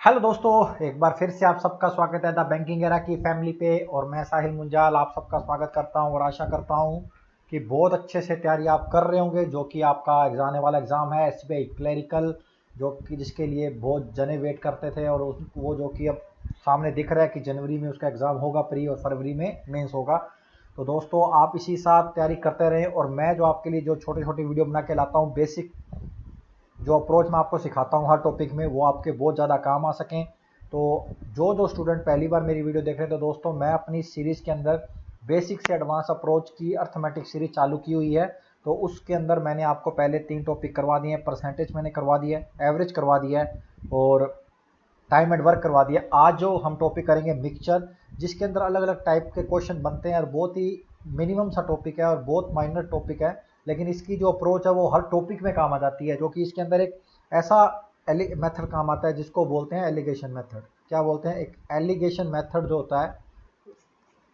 Hello दोस्तों, एक बार फिर से आप सबका स्वागत है द बैंकिंग एरा की फैमिली पे। और मैं साहिल मुंजाल आप सबका स्वागत करता हूं और आशा करता हूं कि बहुत अच्छे से तैयारी आप कर रहे होंगे, जो कि आपका आने वाला एग्ज़ाम है एसबीआई क्लरिकल, जो कि जिसके लिए बहुत जने वेट करते थे। और वो जो कि अब सामने दिख रहा है कि जनवरी में उसका एग्ज़ाम होगा प्री, और फरवरी में मेंस होगा। तो दोस्तों, आप इसी साथ तैयारी करते रहें और मैं जो आपके लिए जो छोटे छोटे वीडियो बना के लाता हूँ, बेसिक जो अप्रोच मैं आपको सिखाता हूँ हर टॉपिक में, वो आपके बहुत ज़्यादा काम आ सकें। तो जो स्टूडेंट पहली बार मेरी वीडियो देख रहे हैं, तो दोस्तों मैं अपनी सीरीज़ के अंदर बेसिक से एडवांस अप्रोच की अर्थमेटिक सीरीज चालू की हुई है। तो उसके अंदर मैंने आपको पहले 3 टॉपिक करवा दिए हैं। परसेंटेज मैंने करवा दिया है, एवरेज करवा दिया है और टाइम एंड वर्क करवा दिया। आज जो हम टॉपिक करेंगे मिक्सचर, जिसके अंदर अलग अलग टाइप के क्वेश्चन बनते हैं और बहुत ही मिनिमम सा टॉपिक है और बहुत माइनर टॉपिक है, लेकिन इसकी जो अप्रोच है वो हर टॉपिक में काम आ जाती है। जो कि इसके अंदर एक ऐसा मेथड काम आता है जिसको बोलते हैं एलिगेशन मेथड। क्या बोलते हैं? एक एलिगेशन मेथड जो होता है,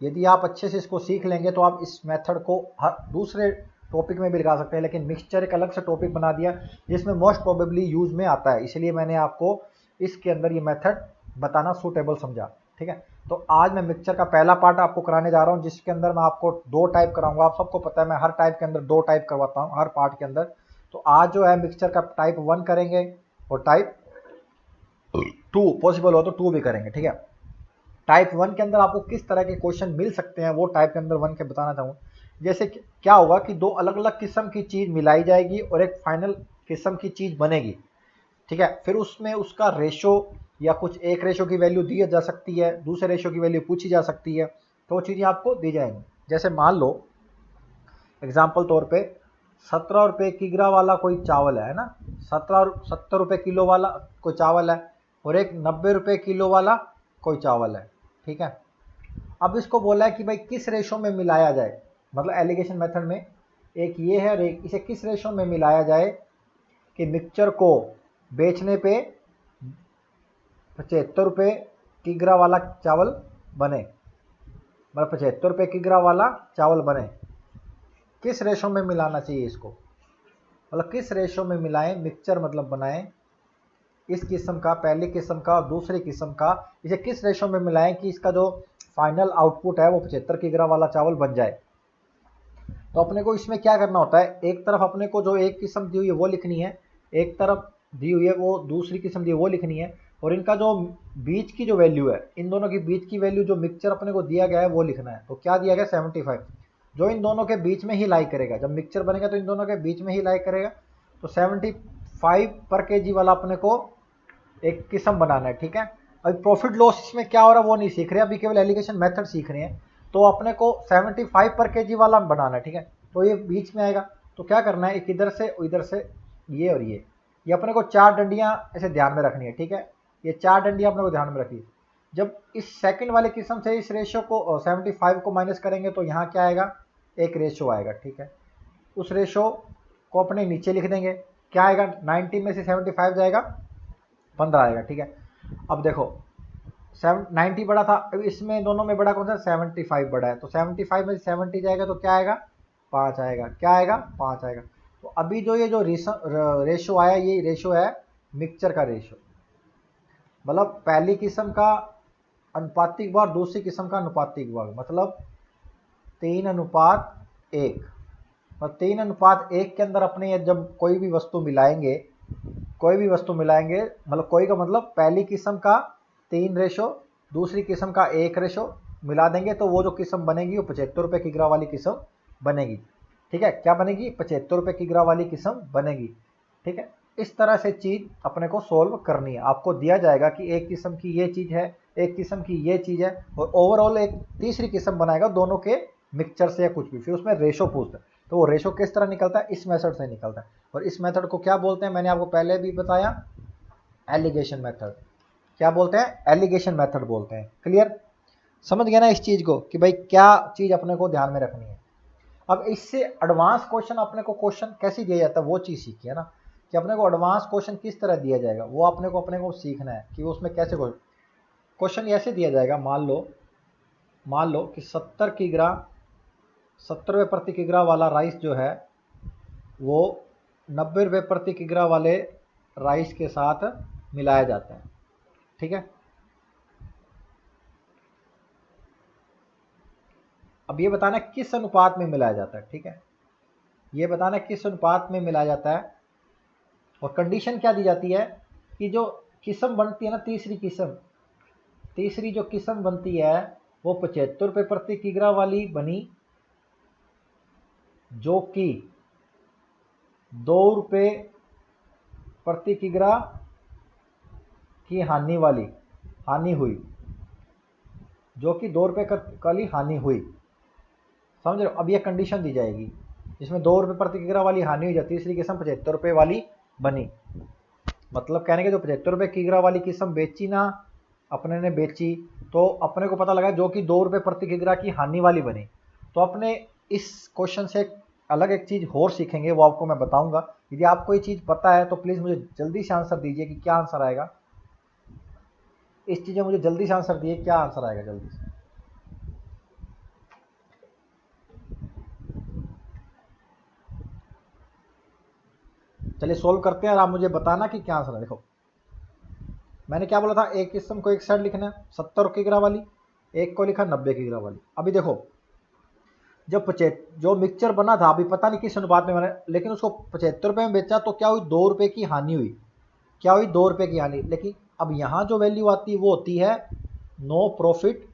यदि आप अच्छे से इसको सीख लेंगे तो आप इस मेथड को हर दूसरे टॉपिक में भी लगा सकते हैं। लेकिन मिक्सचर एक अलग से टॉपिक बना दिया जिसमें मोस्ट प्रोबेबली यूज में आता है, इसलिए मैंने आपको इसके अंदर ये मेथड बताना सूटेबल समझा। ठीक है, तो आज मैं मिक्सचर का पहला पार्ट आपको कराने जा रहा हूँ, जिसके अंदर मैं आपको 2 टाइप कराऊंगा। आप सबको पता है मैं हर टाइप के अंदर 2 टाइप करवाता हूँ हर पार्ट के अंदर। तो आज जो है मिक्सचर का टाइप 1 करेंगे और टाइप 2 पॉसिबल हो तो 2 भी करेंगे। ठीक है, टाइप 1 के अंदर आपको किस तरह के क्वेश्चन मिल सकते हैं वो टाइप के अंदर 1 के बताना चाहूँ। जैसे क्या होगा कि 2 अलग अलग किस्म की चीज़ मिलाई जाएगी और एक फाइनल किस्म की चीज़ बनेगी। ठीक है, फिर उसमें उसका रेशो या कुछ एक रेशो की वैल्यू दी जा सकती है, दूसरे रेशो की वैल्यू पूछी जा सकती है। तो वो चीज़ें आपको दी जाएंगी। जैसे मान लो एग्जाम्पल तौर पे 17 रुपये किग्रा वाला कोई चावल है ना, 70 रुपये किलो वाला कोई चावल है और एक 90 रुपये किलो वाला कोई चावल है। ठीक है, अब इसको बोला है कि भाई किस रेशो में मिलाया जाए, मतलब एलिगेशन मेथड में एक ये है और एक इसे किस रेशो में मिलाया जाए कि मिक्सचर को बेचने पे 75 रुपये किग्रा वाला चावल बने, मतलब 75 रुपये किग्रा वाला चावल बने। किस रेशो में मिलाना चाहिए इसको, मतलब किस रेशो में मिलाएं मिक्सचर, मतलब बनाएं इस किस्म का, पहली किस्म का और दूसरी किस्म का, इसे किस रेशो में मिलाएं कि इसका जो फाइनल आउटपुट है वो 75 किग्रा वाला चावल बन जाए। तो अपने को इसमें क्या करना होता है, एक तरफ अपने को जो एक किस्म दी हुई है वो लिखनी है, एक तरफ दी हुई है वो दूसरी किस्म दी है वो लिखनी है, और इनका जो बीच की जो वैल्यू है, इन दोनों की बीच की वैल्यू जो मिक्सचर अपने को दिया गया है वो लिखना है। तो क्या दिया गया? 75, जो इन दोनों के बीच में ही लाई करेगा। जब मिक्सचर बनेगा तो इन दोनों के बीच में ही लाई करेगा। तो 75 पर केजी वाला अपने को एक किस्म बनाना है। ठीक है, अभी प्रॉफिट लॉस इसमें क्या हो रहा है वो नहीं सीख रहे, अभी केवल एलिगेशन मेथड सीख रहे हैं। तो अपने को 75 पर केजी वाला बनाना है। ठीक है, तो ये बीच में आएगा। तो क्या करना है, एक इधर से इधर से ये और ये अपने को 4 डंडियां ऐसे ध्यान में रखनी है। ठीक है, ये 4 डंडियां अपने को ध्यान में रखिए। जब इस सेकंड वाले किस्म से इस रेशियो को 75 को माइनस करेंगे तो यहाँ क्या आएगा, एक रेशियो आएगा। ठीक है, उस रेशियो को अपने नीचे लिख देंगे। क्या आएगा, 90 में से 75 जाएगा, 15 आएगा। ठीक है, अब देखो 90 बड़ा था, अब इसमें दोनों में बड़ा कौन सा? 75 बड़ा है। तो 75 में से 70 जाएगा तो क्या आएगा? 5 आएगा। क्या आएगा? 5 आएगा। तो अभी जो ये जो रेशो आया, ये रेशो है मिक्सचर का रेशो, मतलब पहली किस्म का अनुपातिक भाग, दूसरी किस्म का अनुपातिक भाग, मतलब 3:1। और 3:1 के अंदर अपने जब कोई भी वस्तु मिलाएंगे, कोई भी वस्तु मिलाएंगे, मतलब कोई का मतलब पहली किस्म का 3 रेशो, दूसरी किस्म का 1 रेशो मिला देंगे तो वो जो किस्म बनेगी वो 75 रुपये किग्रा वाली किस्म बनेगी। ठीक है, क्या बनेगी? 75 रुपये किग्रा वाली किस्म बनेगी। ठीक है, इस तरह से चीज़ अपने को सोल्व करनी है। आपको दिया जाएगा कि एक किस्म की ये चीज़ है, एक किस्म की ये चीज़ है, और ओवरऑल एक तीसरी किस्म बनाएगा दोनों के मिक्सचर से या कुछ भी, फिर उसमें रेशो पूछता है। तो वो रेशो किस तरह निकलता है? इस मेथड से निकलता है। और इस मेथड को क्या बोलते हैं, मैंने आपको पहले भी बताया, एलिगेशन मेथड। क्या बोलते हैं? एलिगेशन मेथड बोलते हैं। क्लियर? समझ गया ना इस चीज़ को कि भाई क्या चीज़ अपने को ध्यान में रखनी है। अब इससे एडवांस क्वेश्चन अपने को क्वेश्चन कैसे दिया जाता है वो चीज़ सीखिए है ना, कि अपने को एडवांस क्वेश्चन किस तरह दिया जाएगा वो अपने को सीखना है कि वो उसमें कैसे क्वेश्चन ऐसे दिया जाएगा। मान लो कि 70 रुपये प्रति किग्रा वाला राइस जो है वो 90 रुपये प्रति किग्रा वाले राइस के साथ मिलाया जाता है। ठीक है। अब ये बताना किस अनुपात में मिलाया जाता है, ठीक है, ये बताना किस अनुपात में मिलाया जाता है। और कंडीशन क्या दी जाती है कि जो किस्म बनती है ना, तीसरी जो किस्म बनती है वो 75 रुपये प्रति किग्रा वाली बनी, जो कि 2 रुपये प्रति किग्रा की हानि हुई, जो कि 2 रुपये वाली हानि हुई, समझ रहे हो। अब ये कंडीशन दी जाएगी जिसमें 2 रुपये प्रति किग्रा वाली हानि हुई, तीसरी किस्म 75 रुपये वाली बनी। मतलब कहने के जो 75 रुपये किग्रा वाली किस्म बेची ना, अपने ने बेची, तो अपने को पता लगा जो कि 2 रुपये प्रति किग्रा की हानि वाली बनी। तो अपने इस क्वेश्चन से अलग एक चीज़ और सीखेंगे, वो आपको मैं बताऊंगा। यदि आपको ये चीज़ पता है तो प्लीज़ मुझे जल्दी से आंसर दीजिए कि क्या आंसर आएगा। इस चीज़ में मुझे जल्दी से आंसर दिए, क्या आंसर आएगा जल्दी से। चलिए सोल्व करते हैं और आप मुझे बताना कि क्या आंसर है। देखो मैंने क्या बोला था, एक किस्म को एक साइड लिखना है 70 किग्रा वाली, एक को लिखा 90 किग्रा वाली। अभी देखो जब जो मिक्सचर बना था, अभी पता नहीं किस अनुपात में मैंने, लेकिन उसको 75 रुपये में बेचा तो क्या हुई, 2 रुपये की हानि हुई। क्या हुई, 2 रुपये की हानि। लेकिन अब यहाँ जो वैल्यू आती है वो होती है no profit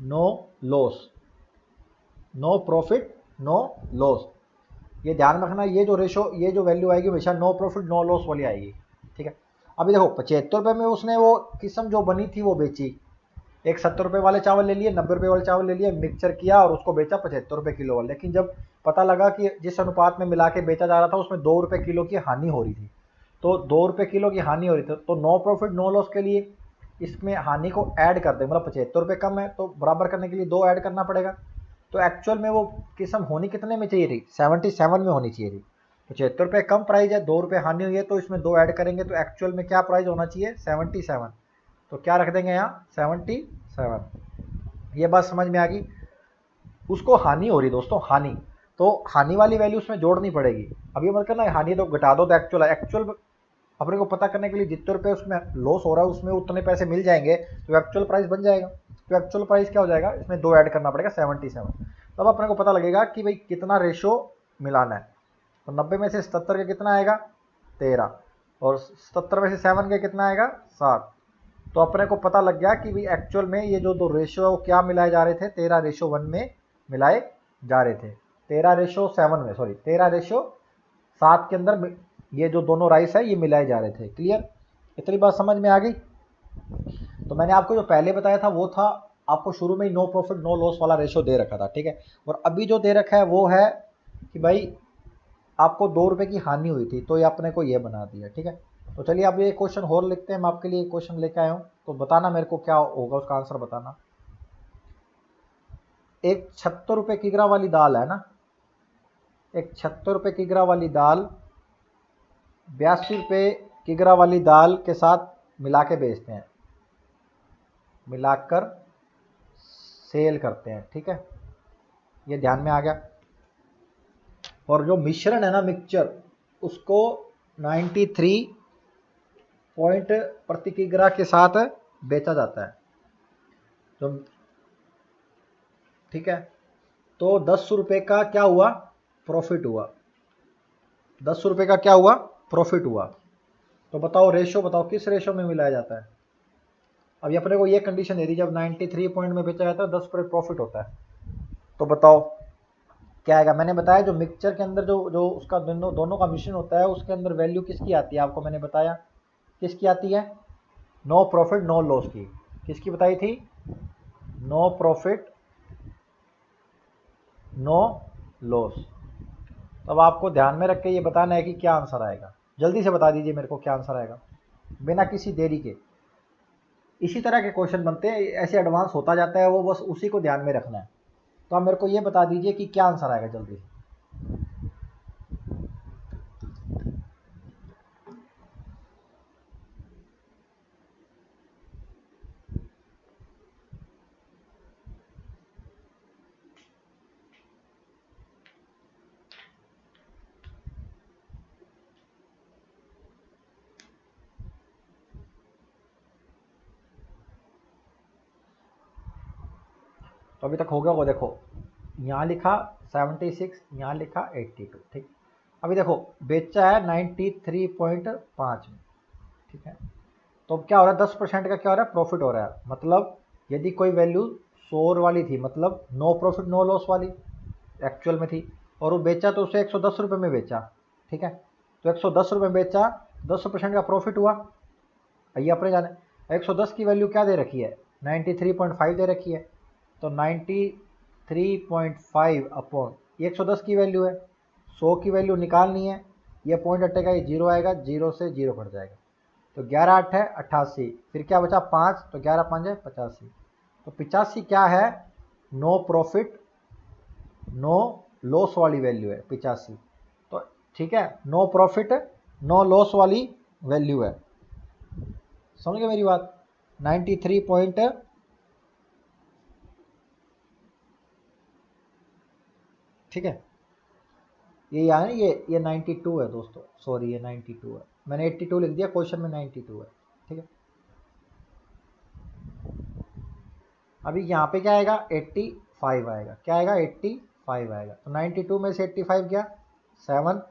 no loss, no profit no loss. ये ध्यान में रखना, ये जो रेशो, ये जो वैल्यू आएगी हमेशा नो प्रॉफिट नो लॉस वाली आएगी, ठीक है। अभी देखो 75 रुपये में उसने वो किस्म जो बनी थी वो बेची, एक 70 रुपये वाले चावल ले लिए, 90 रुपये वाले चावल ले लिए, मिक्सचर किया और उसको बेचा 75 रुपये किलो वाले। लेकिन जब पता लगा कि जिस अनुपात में मिला के बेचा जा रहा था उसमें 2 रुपये किलो की हानि हो रही थी, तो 2 रुपये किलो की हानि हो रही थी, तो नो प्रॉफिट नो लॉस के लिए इसमें हानि को ऐड कर दे, मतलब 75 रुपये कम है तो बराबर करने के लिए 2 ऐड करना पड़ेगा। तो एक्चुअल में वो किस्म होनी कितने में चाहिए थी, 77 में होनी चाहिए थी। 75 रुपये कम प्राइस है, 2 रुपये हानि हुई है, तो इसमें 2 ऐड करेंगे तो एक्चुअल में क्या प्राइस होना चाहिए, 77। तो क्या रख देंगे यहाँ 77। ये बात समझ में आ गई। उसको हानि हो रही दोस्तों, हानि, तो हानि वाली वैल्यू उसमें जोड़नी पड़ेगी। अब ये मत करना हानि तो घटा दो तो एक्चुअल है, एक्चुअल अपने को पता करने के लिए जितने रुपये उसमें लॉस हो रहा है उसमें उतने पैसे मिल जाएंगे तो एक्चुअल प्राइस बन जाएगा। तो एक्चुअल प्राइस क्या हो जाएगा, इसमें 2 ऐड करना पड़ेगा 77। तब अपने को पता लगेगा कि भाई कितना रेशो मिलाना है। तो 90 में से 77 का कितना आएगा 13, और 77 में से 7 का कितना आएगा 7। तो अपने को पता लग गया कि भाई एक्चुअल में ये जो 2 रेशो है वो क्या मिलाए जा रहे थे, 13:1 में मिलाए जा रहे थे, 13:7 में, सॉरी 13:7 के अंदर ये जो दोनों राइस है ये मिलाए जा रहे थे। क्लियर, इतनी बात समझ में आ गई। तो मैंने आपको जो पहले बताया था वो था, आपको शुरू में ही नो प्रॉफिट नो लॉस वाला रेशो दे रखा था, ठीक है। और अभी जो दे रखा है वो है कि भाई आपको 2 रुपये की हानि हुई थी, तो ये अपने को ये बना दिया, ठीक है। तो चलिए अब ये क्वेश्चन और लिखते हैं, मैं आपके लिए क्वेश्चन लेके आया हूँ, तो बताना मेरे को क्या होगा, उसका आंसर बताना। एक 76 रुपये किग्रा वाली दाल है ना, एक 76 रुपये किग्रा वाली दाल 82 रुपये किग्रा वाली दाल के साथ मिला के बेचते हैं, मिलाकर सेल करते हैं, ठीक है। ये ध्यान में आ गया। और जो मिश्रण है ना, मिक्सचर, उसको 93 पॉइंट प्रति किग्रा के साथ बेचा जाता है, तो ठीक है। तो 10 रुपये का क्या हुआ, प्रॉफिट हुआ, 10 रुपये का क्या हुआ, प्रॉफिट हुआ। तो बताओ रेशो, बताओ किस रेशो में मिलाया जाता है। अभी अपने को ये कंडीशन दे दी, जब 93 पॉइंट में बेचा जाता है 10 रुपये प्रॉफिट होता है, तो बताओ क्या आएगा। मैंने बताया जो मिक्सचर के अंदर जो जो उसका दोनों का मिश्रण होता है उसके अंदर वैल्यू किसकी आती है, आपको मैंने बताया किसकी आती है, नो प्रॉफिट नो लॉस की। किसकी बताई थी, नो प्रॉफिट नो लॉस। तब आपको ध्यान में रख के ये बताना है कि क्या आंसर आएगा। जल्दी से बता दीजिए मेरे को क्या आंसर आएगा, बिना किसी देरी के। इसी तरह के क्वेश्चन बनते हैं, ऐसे एडवांस होता जाता है वो, बस उसी को ध्यान में रखना है। तो आप मेरे को ये बता दीजिए कि क्या आंसर आएगा जल्दी से। तो अभी तक हो गया वो, देखो यहाँ लिखा 76, यहाँ लिखा 82, ठीक। अभी देखो बेचा है 93.5 में, ठीक है। तो अब क्या हो रहा है, 10% का क्या हो रहा है, प्रॉफिट हो रहा है। मतलब यदि कोई वैल्यू 100 वाली थी, मतलब नो प्रॉफिट नो लॉस वाली एक्चुअल में थी, और वो बेचा तो उसे 110 रुपये में बेचा, ठीक है। तो 110 रुपये में बेचा, 10% का प्रॉफिट हुआ। ये अपने जाने 110 की वैल्यू क्या दे रखी है, 93.5 दे रखी है। तो 93.5 अपॉन 110 की वैल्यू है, 100 की वैल्यू निकालनी है। ये पॉइंट हटेगा, ये जीरो आएगा, जीरो से जीरो कट जाएगा। तो 11 8 है 88, फिर क्या बचा 5, तो 11 5 है 85। तो 85 क्या है, नो प्रॉफिट नो लॉस वाली वैल्यू है 85। तो ठीक है, नो प्रॉफिट नो लॉस वाली वैल्यू है। समझ गए मेरी बात। 93 पॉइंट, ठीक है। ये यहाँ है, ये 92 है दोस्तों, सॉरी ये 92 है, मैंने 82 लिख दिया, क्वेश्चन में 92 है, ठीक है। अभी यहाँ पे क्या आएगा, 85 आएगा, क्या आएगा 85 आएगा। तो 92 में से 85 गया 7,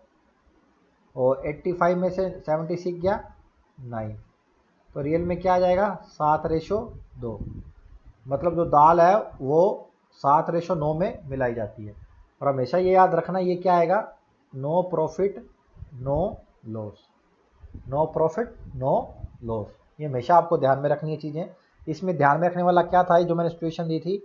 और 85 में से 76 गया 9। तो रियल में क्या आ जाएगा, 7:2। मतलब जो दाल है वो 7:9 में मिलाई जाती है। और हमेशा ये याद रखना, ये क्या आएगा, no profit no loss, no profit no loss. ये हमेशा आपको ध्यान में रखनी है चीज़ें। इसमें ध्यान में रखने वाला क्या था, जो मैंने सिचुएशन दी थी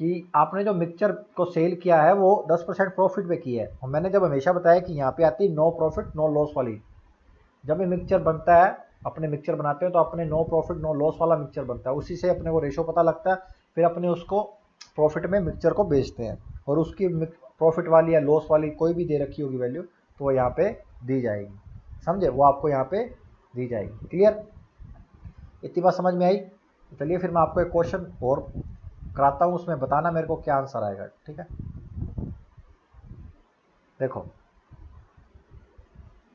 कि आपने जो मिक्सचर को सेल किया है वो 10% प्रॉफिट पे किया है, और मैंने जब हमेशा बताया कि यहाँ पे आती है नो प्रॉफिट नो लॉस वाली। जब ये मिक्सचर बनता है, अपने मिक्सचर बनाते हैं तो अपने नो प्रॉफिट नो लॉस वाला मिक्सचर बनता है, उसी से अपने को रेशो पता लगता है। फिर अपने उसको प्रॉफिट में मिक्सचर को बेचते हैं, और उसकी प्रॉफिट वाली या लॉस वाली कोई भी दे रखी होगी वैल्यू, तो वो यहाँ पे दी जाएगी, समझे, वो आपको यहाँ पे दी जाएगी। क्लियर, इतनी बात समझ में आई। तो चलिए फिर मैं आपको एक क्वेश्चन और कराता हूँ, उसमें बताना मेरे को क्या आंसर आएगा, ठीक है। देखो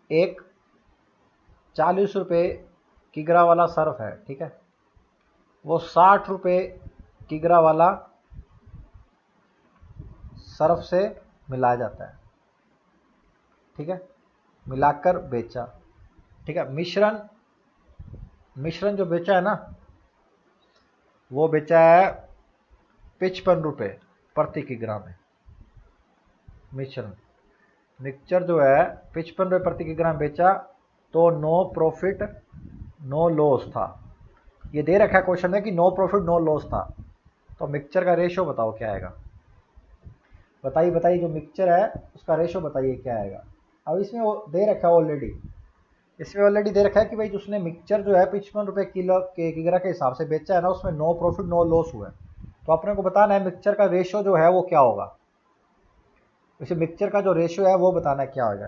एक 40 रुपये किग्रा वाला सर्फ है, ठीक है, वो 60 रुपये किग्रा वाला सर्फ से मिलाया जाता है, ठीक है, मिलाकर बेचा, ठीक है। मिश्रण मिश्रण जो बेचा है ना, वो बेचा है 55 रुपये प्रति किग्रा में। मिश्रण मिक्सचर जो है 55 रुपये प्रति किग्रा बेचा, तो नो प्रॉफिट नो लॉस था। ये दे रखा है क्वेश्चन में कि नो प्रॉफिट नो लॉस था। तो मिक्सचर का रेशो बताओ क्या आएगा, बताइए बताइए, जो मिक्सचर है उसका रेशो बताइए क्या आएगा। अब इसमें वो दे रखा है ऑलरेडी, इसमें ऑलरेडी दे रखा है कि भाई जिसने मिक्सचर जो है 55 रुपये किलो के किग्रा के हिसाब से बेचा है ना, उसमें नो प्रॉफिट नो लॉस हुआ है। तो अपने को बताना है मिक्सचर का रेशो जो है वो क्या होगा। इसे मिक्सचर का जो रेशो है वो बताना है क्या होगा।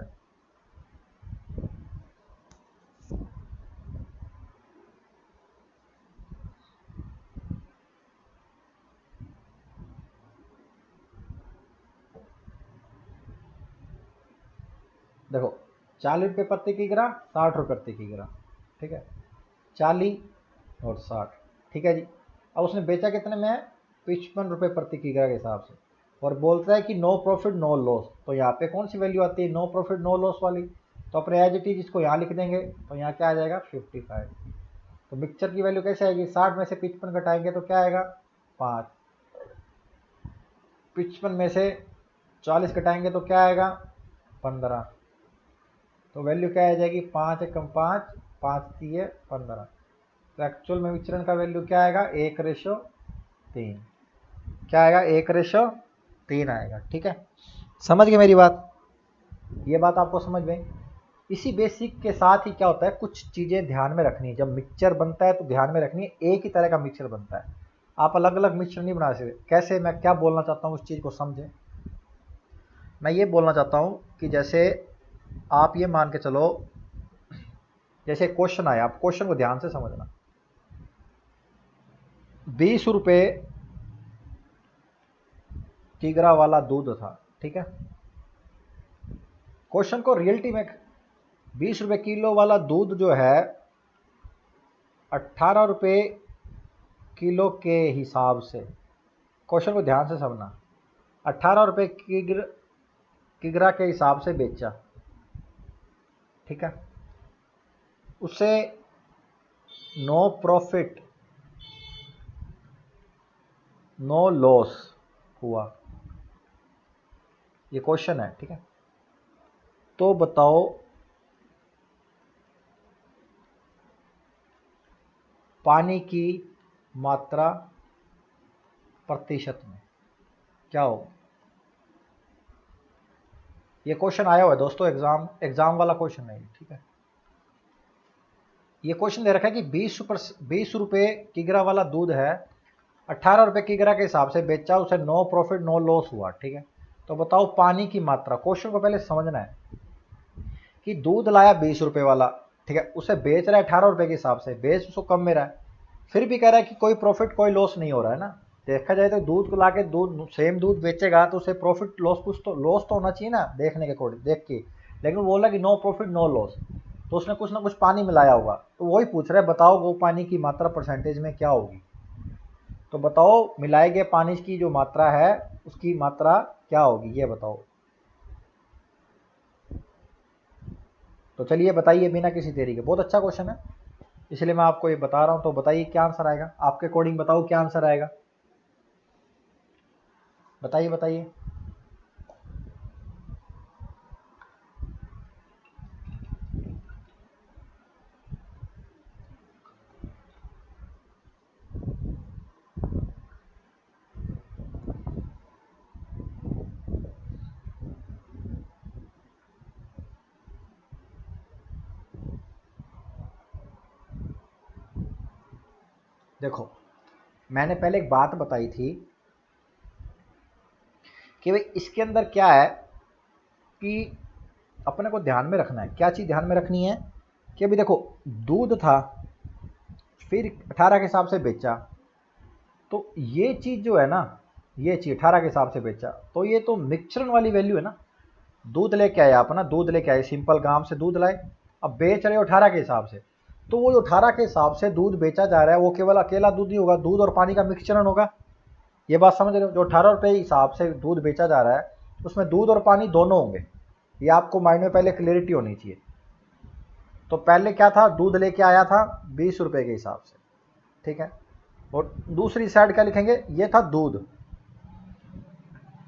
देखो 40 रुपये प्रति किग्रा, 60 रुपये प्रति किग्रा, ठीक है, 40 और 60, ठीक है जी। अब उसने बेचा कितने में है, 55 रुपये प्रति किग्रा के हिसाब से, और बोलता है कि नो प्रॉफिट नो लॉस। तो यहाँ पे कौन सी वैल्यू आती है, नो प्रॉफिट नो लॉस वाली। तो अपने एज इट इज इसको यहाँ लिख देंगे, तो यहाँ क्या आ जाएगा 55। तो मिक्सचर की वैल्यू कैसे आएगी, 60 में से 55 घटाएंगे तो क्या आएगा 5, 55 में से 40 घटाएंगे तो क्या आएगा 15। तो वैल्यू क्या आ जाएगी, 5 एकम 5, 5 3 15। तो एक्चुअल में विचरण का वैल्यू क्या आएगा, 1:3। क्या आएगा, 1:3 आएगा, ठीक है। समझ गए मेरी बात, ये बात आपको समझ में। इसी बेसिक के साथ ही क्या होता है, कुछ चीज़ें ध्यान में रखनी है। जब मिक्सचर बनता है तो ध्यान में रखनी है, एक ही तरह का मिक्सचर बनता है, आप अलग अलग मिक्सचर नहीं बना सकते। कैसे, मैं क्या बोलना चाहता हूँ उस चीज़ को समझें। मैं ये बोलना चाहता हूँ कि जैसे आप ये मान के चलो, जैसे क्वेश्चन आया, आप क्वेश्चन को ध्यान से समझना। 20 रुपये किग्रा वाला दूध था, ठीक है। क्वेश्चन को रियलिटी में 20 रुपये किलो वाला दूध जो है 18 रुपये किलो के हिसाब से क्वेश्चन को ध्यान से समझना। 18 रुपये किग्रा के हिसाब से बेचा, ठीक है, उससे नो प्रॉफिट नो लॉस हुआ, ये क्वेश्चन है, ठीक है। तो बताओ पानी की मात्रा प्रतिशत में क्या होगा। ये क्वेश्चन आया हुआ है दोस्तों, एग्जाम वाला क्वेश्चन है, ठीक है। ये क्वेश्चन दे रखा है कि 20 रुपये किग्रा वाला दूध है, 18 रुपये किग्रा के हिसाब से बेचा, उसे नो प्रॉफिट नो लॉस हुआ, ठीक है। तो बताओ पानी की मात्रा, क्वेश्चन को पहले समझना है कि दूध लाया 20 रुपये वाला, ठीक है, उसे बेच रहा है 18 रुपये के हिसाब से, बेच उसको कम में रहा है, फिर भी कह रहा है कि कोई प्रॉफिट कोई लॉस नहीं हो रहा है ना। देखा जाए तो दूध को लाके सेम दूध बेचेगा तो उसे प्रॉफिट लॉस कुछ तो लॉस तो होना चाहिए ना, देखने के अकॉर्डिंग देख के, लेकिन वो बोला कि नो प्रॉफिट नो लॉस, तो उसने कुछ ना कुछ पानी मिलाया होगा। तो वही पूछ रहा है, बताओ वो पानी की मात्रा परसेंटेज में क्या होगी। तो बताओ मिलाए गए पानी की जो मात्रा है उसकी मात्रा क्या होगी, ये बताओ। तो चलिए बताइए बिना किसी देरी के, बहुत अच्छा क्वेश्चन है इसलिए मैं आपको ये बता रहा हूं। तो बताइए क्या आंसर आएगा, आपके अकॉर्डिंग बताओ क्या आंसर आएगा, बताइए बताइए। देखो मैंने पहले एक बात बताई थी कि भाई इसके अंदर क्या है कि अपने को ध्यान में रखना है, क्या चीज़ ध्यान में रखनी है कि अभी देखो दूध था, फिर 18 के हिसाब से बेचा, तो ये चीज़ जो है ना, ये चीज़ 18 के हिसाब से बेचा, तो ये तो मिक्सचर वाली वैल्यू है ना। दूध लेके आए आप ना, दूध लेके आए सिंपल गांव से दूध लाए, अब बेच रहे हो 18 के हिसाब से, तो वो जो 18 के हिसाब से दूध बेचा जा रहा है वो केवल अकेला दूध नहीं होगा, दूध और पानी का मिक्सचरण होगा। ये बात समझ रहे हो, जो 18 रुपये हिसाब से दूध बेचा जा रहा है उसमें दूध और पानी दोनों होंगे, ये आपको माइंड में पहले क्लियरिटी होनी चाहिए। तो पहले क्या था, दूध लेके आया था 20 रुपये के हिसाब से, ठीक है, और दूसरी साइड क्या लिखेंगे, ये था दूध,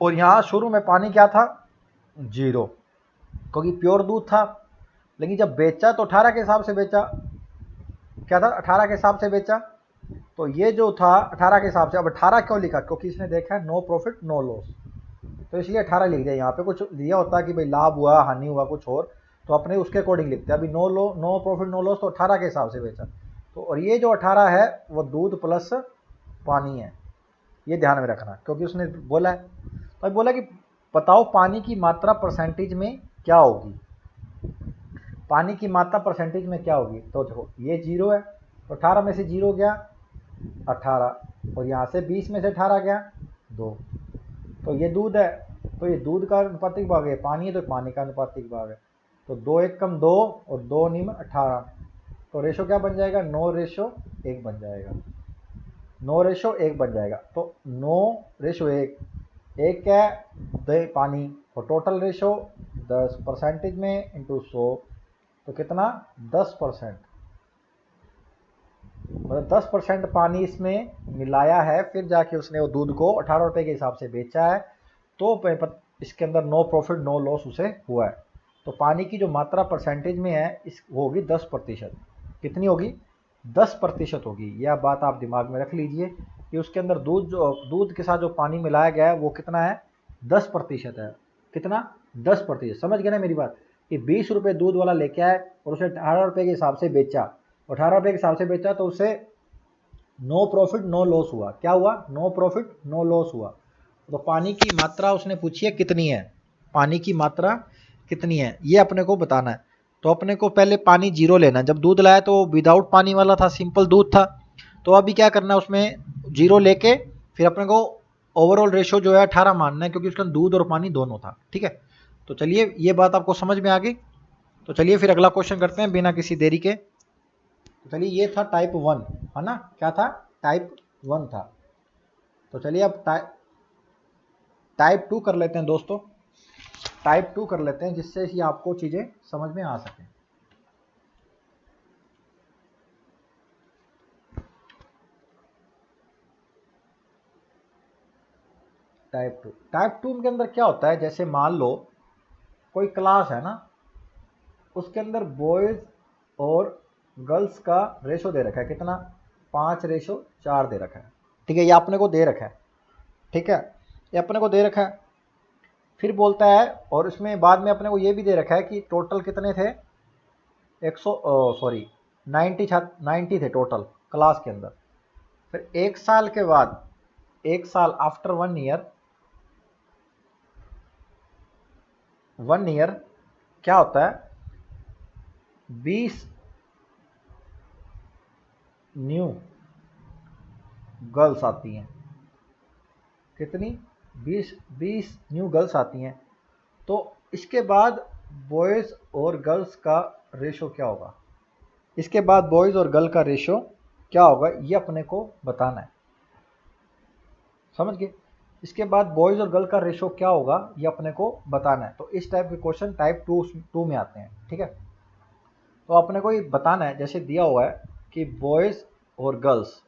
और यहाँ शुरू में पानी क्या था, 0, क्योंकि प्योर दूध था। लेकिन जब बेचा तो 18 के हिसाब से बेचा, क्या था 18 के हिसाब से बेचा, तो ये जो था 18 के हिसाब से, अब 18 क्यों लिखा, क्योंकि इसने देखा है नो प्रॉफिट नो लॉस, तो इसलिए 18 लिख दिया। यहाँ पे कुछ दिया होता है कि भाई लाभ हुआ हानि हुआ कुछ और, तो अपने उसके अकॉर्डिंग लिखते हैं। अभी नो प्रॉफिट नो लॉस, तो 18 के हिसाब से बेचा, तो और ये जो 18 है वो दूध प्लस पानी है, ये ध्यान में रखना, क्योंकि उसने बोला है। तो बोला कि बताओ पानी की मात्रा परसेंटेज में क्या होगी, पानी की मात्रा परसेंटेज में क्या होगी। तो देखो ये 0 है, तो 18 में से 0 गया 18, और यहाँ से 20 में से 18 गया 2, तो ये दूध है, तो ये दूध का अनुपातिक भाग है, पानी है तो पानी का अनुपातिक भाग है, तो 2 1 कम 2 और 2 निम 18, तो रेशो क्या बन जाएगा, 9:1 बन जाएगा, 9:1 बन जाएगा। तो 9:1, एक क्या है, 2 पानी, और टोटल रेशो 10 परसेंटेज में इंटू 100, तो कितना 10%, मतलब 10% पानी इसमें मिलाया है, फिर जाके उसने वो दूध को 18 रुपये के हिसाब से बेचा है, तो इसके अंदर नो प्रॉफिट नो लॉस उसे हुआ है। तो पानी की जो मात्रा परसेंटेज में है इस होगी 10%, कितनी होगी, 10% होगी। यह बात आप दिमाग में रख लीजिए कि उसके अंदर दूध के साथ जो पानी मिलाया गया है वो कितना है, 10% है, कितना 10%। समझ गए ना मेरी बात, कि 20 रुपये दूध वाला लेके आए और उसे 18 रुपये के हिसाब से बेचा, 18 रुपये के हिसाब से बेचा, तो उसे नो प्रॉफिट नो लॉस हुआ, क्या हुआ, नो प्रॉफिट नो लॉस हुआ। तो पानी की मात्रा उसने पूछी है कितनी है, पानी की मात्रा कितनी है ये अपने को बताना है। तो अपने को पहले पानी 0 लेना है, जब दूध लाया तो विदाउट पानी वाला था, सिंपल दूध था, तो अभी क्या करना है उसमें 0 लेके फिर अपने को ओवरऑल रेशो जो है 18 मानना है, क्योंकि उसका दूध और पानी दोनों था, ठीक है। तो चलिए ये बात आपको समझ में आ गई। तो चलिए फिर अगला क्वेश्चन करते हैं बिना किसी देरी के। तो चलिए ये था टाइप 1 है ना, क्या था, टाइप 1 था। तो चलिए अब टाइप 2 कर लेते हैं दोस्तों, टाइप 2 कर लेते हैं जिससे ही आपको चीज़ें समझ में आ सकें। टाइप टू के अंदर क्या होता है, जैसे मान लो कोई क्लास है ना, उसके अंदर बॉयज़ और गर्ल्स का रेशो दे रखा है कितना, 5:4 दे रखा है। ठीक है, ये अपने को दे रखा है। ठीक है, ये अपने को दे रखा है। फिर बोलता है, और इसमें बाद में अपने को ये भी दे रखा है कि टोटल कितने थे, 90 थे टोटल क्लास के अंदर। फिर एक साल के बाद, एक साल आफ्टर 1 ईयर क्या होता है, 20 न्यू गर्ल्स आती हैं। कितनी, 20 न्यू गर्ल्स आती हैं। तो इसके बाद बॉयज़ और गर्ल्स का रेशो क्या होगा, इसके बाद बॉयज़ और गर्ल का रेशो क्या होगा, ये अपने को बताना है। समझ गए, इसके बाद बॉयज़ और गर्ल का रेशो क्या होगा ये अपने को बताना है। तो इस टाइप के क्वेश्चन टाइप टू में आते हैं। ठीक है, तो अपने को ये बताना है, जैसे दिया हुआ है कि बॉयज़ और गर्ल्स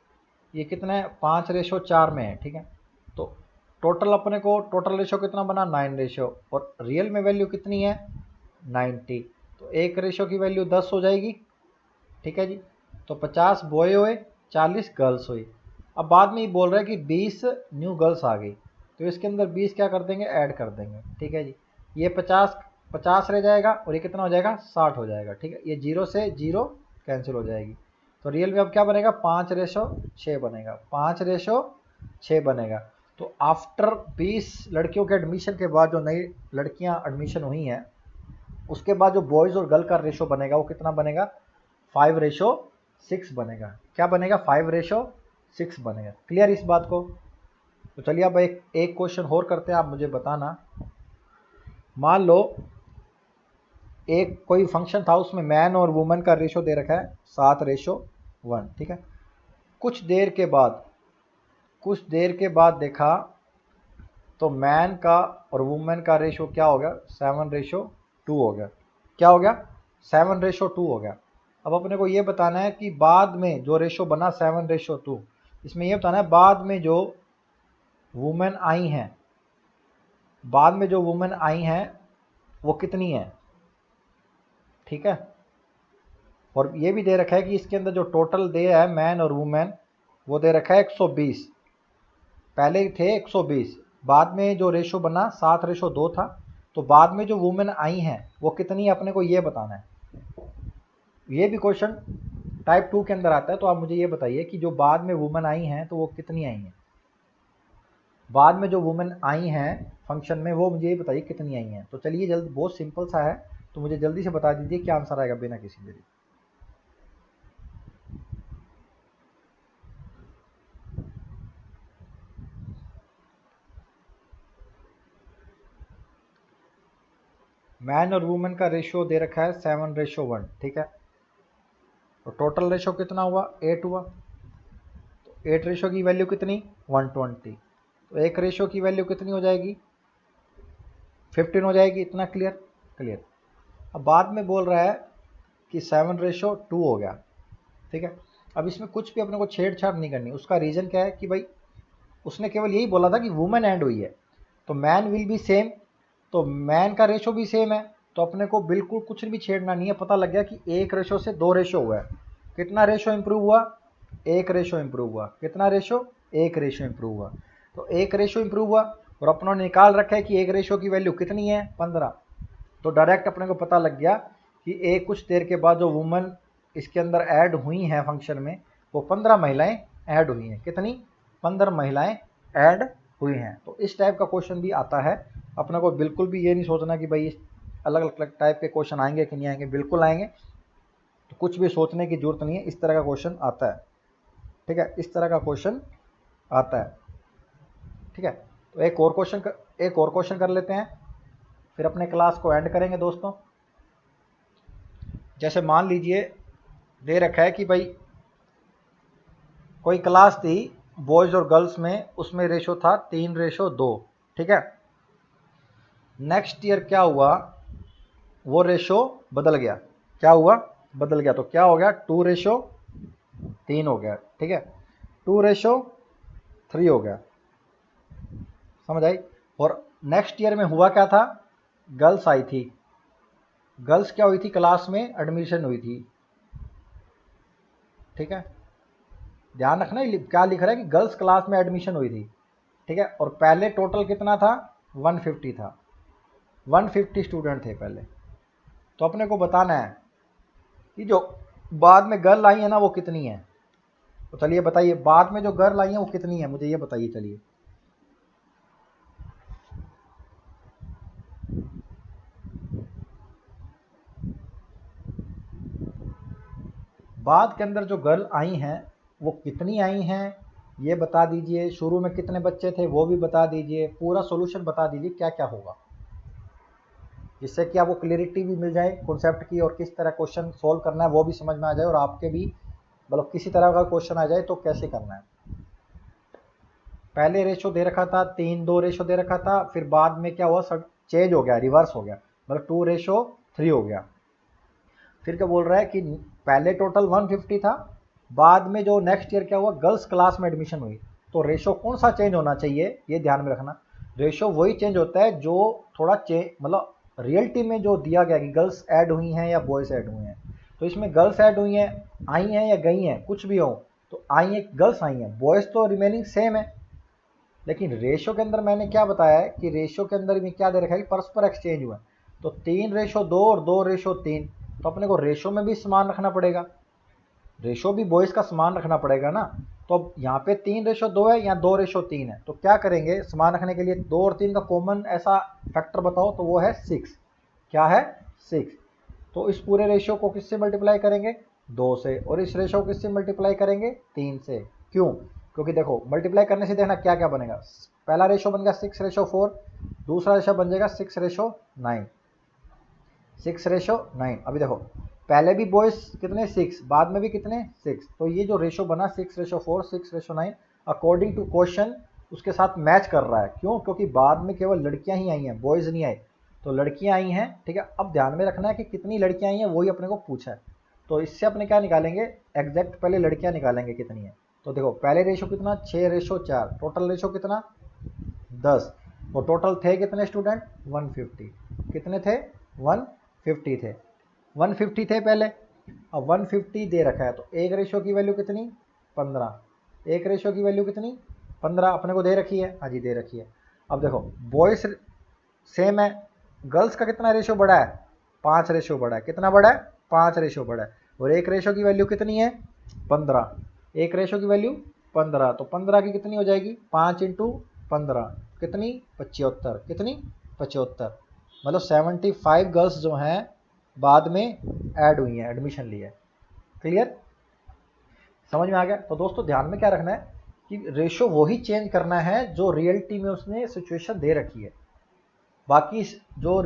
ये कितने, 5:4 में है। ठीक है, तो टोटल अपने को टोटल रेशो कितना बना, 9 रेशो, और रियल में वैल्यू कितनी है, 90। तो एक रेशो की वैल्यू 10 हो जाएगी। ठीक है जी, तो 50 बॉय हुए, 40 गर्ल्स हुई। अब बाद में ये बोल रहा है कि 20 न्यू गर्ल्स आ गई, तो इसके अंदर 20 क्या कर देंगे, ऐड कर देंगे। ठीक है जी, ये 50 रह जाएगा, और ये कितना हो जाएगा, 60 हो जाएगा। ठीक है, ये 0 से 0 कैंसिल हो जाएगी। तो रियल में अब क्या बनेगा, 5:6 बनेगा, 5:6 बनेगा। तो आफ्टर 20 लड़कियों के एडमिशन के बाद जो नई लड़कियां एडमिशन हुई हैं, उसके बाद जो बॉयज़ और गर्ल का रेशो बनेगा वो कितना बनेगा, 5:6 बनेगा। क्या बनेगा, 5:6 बनेगा। क्लियर इस बात को। तो चलिए अब एक क्वेश्चन और करते हैं, आप मुझे बताना। मान लो एक कोई फंक्शन था, उसमें मैन और वुमेन का रेशो दे रखा है 7:1। ठीक है, कुछ देर के बाद देखा तो मैन का और वुमेन का रेशो क्या हो गया, 7:2 हो गया। क्या हो गया, 7:2 हो गया। अब अपने को ये बताना है कि बाद में जो रेशो बना 7:2, इसमें ये बताना है बाद में जो वुमेन आई हैं, बाद में जो वुमेन आई हैं वो कितनी है। ठीक है, और ये भी दे रखा है कि इसके अंदर जो टोटल दे है मैन और वुमेन वो दे रखा है 120। पहले थे 120, बाद में जो रेशो बना 7:2 था। तो बाद में जो वुमेन आई हैं वो कितनी है, अपने को ये बताना है। ये भी क्वेश्चन टाइप 2 के अंदर आता है। तो आप मुझे ये बताइए कि जो बाद में वुमेन आई हैं तो वो कितनी आई हैं, बाद में जो वुमेन आई हैं फंक्शन में वो मुझे ये बताइए कितनी आई हैं। तो चलिए जल्द, बहुत सिंपल सा है, तो मुझे जल्दी से बता दीजिए क्या आंसर आएगा बिना किसी देरी। मैन और वुमेन का रेशियो दे रखा है 7:1। ठीक है, तो टोटल रेशियो कितना हुआ, 8 हुआ। तो 8 रेशियो की वैल्यू कितनी, 120। तो एक रेशियो की वैल्यू कितनी हो जाएगी, 15 हो जाएगी। इतना क्लियर, क्लियर। अब बाद में बोल रहा है कि 7:2 हो गया। ठीक है, अब इसमें कुछ भी अपने को छेड़छाड़ नहीं करनी। उसका रीज़न क्या है कि भाई उसने केवल यही बोला था कि वुमेन ऐड हुई है, तो मैन विल बी सेम, तो मैन का रेशो भी सेम है। तो अपने को बिल्कुल कुछ भी छेड़ना नहीं है। पता लग गया कि एक रेशो से 2 रेशो हुआ है। कितना रेशो इंप्रूव हुआ, एक रेशो इंप्रूव हुआ। कितना रेशो, एक रेशो इंप्रूव हुआ। तो एक रेशो इंप्रूव हुआ, और अपनों ने निकाल रखा है कि एक रेशो की वैल्यू कितनी है, 15। तो डायरेक्ट अपने को पता लग गया कि एक कुछ देर के बाद जो वुमन इसके अंदर ऐड हुई हैं फंक्शन में, वो 15 महिलाएं ऐड हुई हैं। कितनी, 15 महिलाएं ऐड हुई हैं। तो इस टाइप का क्वेश्चन भी आता है। अपने को बिल्कुल भी ये नहीं सोचना कि भाई अलग अलग टाइप के क्वेश्चन आएंगे कि नहीं आएंगे, बिल्कुल आएंगे। तो कुछ भी सोचने की जरूरत नहीं है, इस तरह का क्वेश्चन आता है। ठीक है, इस तरह का क्वेश्चन आता है। ठीक है, तो एक और क्वेश्चन कर लेते हैं, फिर अपने क्लास को एंड करेंगे दोस्तों। जैसे मान लीजिए दे रखा है कि भाई कोई क्लास थी बॉयज़ और गर्ल्स में, उसमें रेशो था 3:2। ठीक है, नेक्स्ट ईयर क्या हुआ, वो रेशो बदल गया। क्या हुआ, बदल गया। तो क्या हो गया, 2:3 हो गया, ठीक है, 2:3 हो गया, समझ आई। और नेक्स्ट ईयर में हुआ क्या था, गर्ल्स आई थी, गर्ल्स क्या हुई थी, क्लास में एडमिशन हुई थी, ठीक है, ध्यान रखना क्या लिख रहा है कि गर्ल्स क्लास में एडमिशन हुई थी, ठीक है। और पहले टोटल कितना था, 150 था, 150 स्टूडेंट थे पहले। तो अपने को बताना है कि जो बाद में गर्ल आई है ना वो कितनी है। तो चलिए बताइए, बाद में जो गर्ल आई है वो कितनी है, मुझे ये बताइए। चलिए बाद के अंदर जो गर्ल आई हैं वो कितनी आई हैं ये बता दीजिए। शुरू में कितने बच्चे थे वो भी बता दीजिए। पूरा सॉल्यूशन बता दीजिए क्या क्या होगा, जिससे कि आपको क्लियरिटी भी मिल जाए कॉन्सेप्ट की, और किस तरह क्वेश्चन सोल्व करना है वो भी समझ में आ जाए, और आपके भी मतलब किसी तरह का क्वेश्चन आ जाए तो कैसे करना है। पहले रेशो दे रखा था 3:2 रेशो दे रखा था, फिर बाद में क्या हुआ, सब चेंज हो गया, रिवर्स हो गया, मतलब 2:3 हो गया। फिर क्या बोल रहा है कि पहले टोटल 150 था, बाद में जो नेक्स्ट ईयर क्या हुआ, गर्ल्स क्लास में एडमिशन हुई। तो रेशो कौन सा चेंज होना चाहिए ये ध्यान में रखना। रेशो वही चेंज होता है जो थोड़ा चेंज, मतलब रियलिटी में जो दिया गया कि गर्ल्स ऐड हुई हैं या बॉयज़ ऐड हुए हैं। तो इसमें गर्ल्स ऐड हुई हैं, आई हैं या गई हैं, कुछ भी हो, तो आई हैं, गर्ल्स आई हैं, बॉयज़ तो रिमेनिंग सेम है। लेकिन रेशो के अंदर मैंने क्या बताया है कि रेशो के अंदर में क्या दे रखा है कि परस्पर एक्सचेंज हुआ है। तो 3:2 और 2:3, तो अपने को रेशो में भी समान रखना पड़ेगा, रेशो भी बॉयज़ का समान रखना पड़ेगा ना। तो अब यहाँ पे 3:2 है, यहाँ 2:3 है, तो क्या करेंगे समान रखने के लिए, 2 और 3 का कॉमन ऐसा फैक्टर बताओ, तो वो है 6। क्या है, 6। तो इस पूरे रेशियो को किससे मल्टीप्लाई करेंगे, 2 से, और इस रेशियो को किससे मल्टीप्लाई करेंगे, 3 से। क्यों, क्योंकि देखो मल्टीप्लाई करने से देखना क्या क्या बनेगा। पहला रेशियो बन गया 6:4, दूसरा रेशियो बन जाएगा 6:9, 6:9। अभी देखो पहले भी बॉयज़ कितने 6, बाद में भी कितने 6, तो ये जो रेशियो बना 6:4 6:9 अकॉर्डिंग टू क्वेश्चन उसके साथ मैच कर रहा है। क्यों, क्योंकि बाद में केवल लड़कियां ही आई हैं, बॉयज़ नहीं आए, तो लड़कियां आई हैं, ठीक है। अब ध्यान में रखना है कि कितनी लड़कियां आई हैं वही अपने को पूछा है। तो इससे अपने क्या निकालेंगे, एग्जैक्ट पहले लड़कियां निकालेंगे कितनी है। तो देखो पहले रेशो कितना, 6:4, टोटल रेशो कितना 10, और टोटल थे कितने स्टूडेंट 150, कितने थे 150 थे, 150 थे पहले। अब 150 दे रखा है, तो एक रेशो की वैल्यू कितनी 15, एक रेशो की वैल्यू कितनी 15 अपने को दे रखी है, हाँ जी दे रखी है। अब देखो बॉयज़ सेम है, गर्ल्स का कितना रेशो बड़ा है, 5 रेशो बड़ा है, कितना बड़ा है 5 रेशो बड़ा है, और एक रेशो की वैल्यू कितनी है 15, एक रेशो की वैल्यू 15, तो 15 की कितनी हो जाएगी 5 इंटू 15, कितनी 75, कितनी 75, मतलब 75 गर्ल्स जो हैं बाद में ऐड हुई हैं, एडमिशन ली है। क्लियर, समझ में आ गया। तो दोस्तों ध्यान में क्या रखना है कि रेशो वही चेंज करना है जो रियलिटी में उसने सिचुएशन दे रखी है। बाकी जो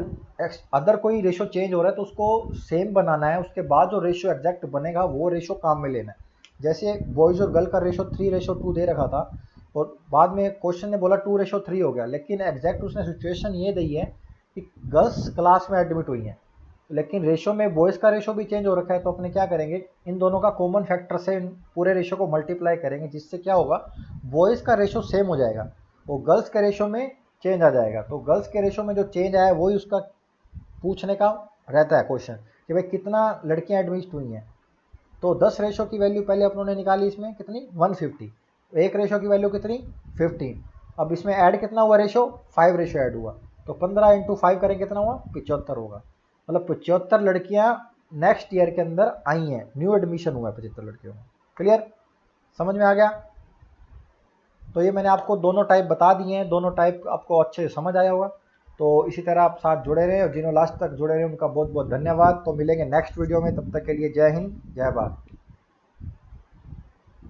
अदर कोई रेशो चेंज हो रहा है तो उसको सेम बनाना है, उसके बाद जो रेशो एग्जैक्ट बनेगा वो रेशो काम में लेना है। जैसे बॉयज़ और गर्ल का रेशो 3:2 दे रखा था, और बाद में क्वेश्चन ने बोला 2:3 हो गया, लेकिन एग्जैक्ट उसने सिचुएशन ये दी है कि गर्ल्स क्लास में एडमिट हुई हैं, लेकिन रेशो में बॉयज़ का रेशो भी चेंज हो रखा है। तो अपने क्या करेंगे, इन दोनों का कॉमन फैक्टर से पूरे रेशो को मल्टीप्लाई करेंगे, जिससे क्या होगा बॉयज़ का रेशो सेम हो जाएगा और गर्ल्स के रेशो में चेंज आ जाएगा। तो गर्ल्स के रेशो में जो चेंज आया है वही उसका पूछने का रहता है क्वेश्चन कि भाई कितना लड़कियां एडमिट हुई हैं। तो 10 रेशो की वैल्यू पहले अपनों ने निकाली, इसमें कितनी 150, एक रेशो की वैल्यू कितनी 15। अब इसमें ऐड कितना हुआ रेशो, 5 रेशो ऐड हुआ, तो 15 इंटू 5 करेंगे कितना हुआ 75 होगा। मतलब 75 लड़कियां नेक्स्ट ईयर के अंदर आई हैं, न्यू एडमिशन हुआ है 75 लड़कियों में। क्लियर, समझ में आ गया। तो ये मैंने आपको दोनों टाइप बता दिए हैं, दोनों टाइप आपको अच्छे से समझ आया होगा। तो इसी तरह आप साथ जुड़े रहें, और जिन्होंने लास्ट तक जुड़े रहे उनका बहुत बहुत धन्यवाद। तो मिलेंगे नेक्स्ट वीडियो में, तब तक के लिए जय हिंद जय भारत।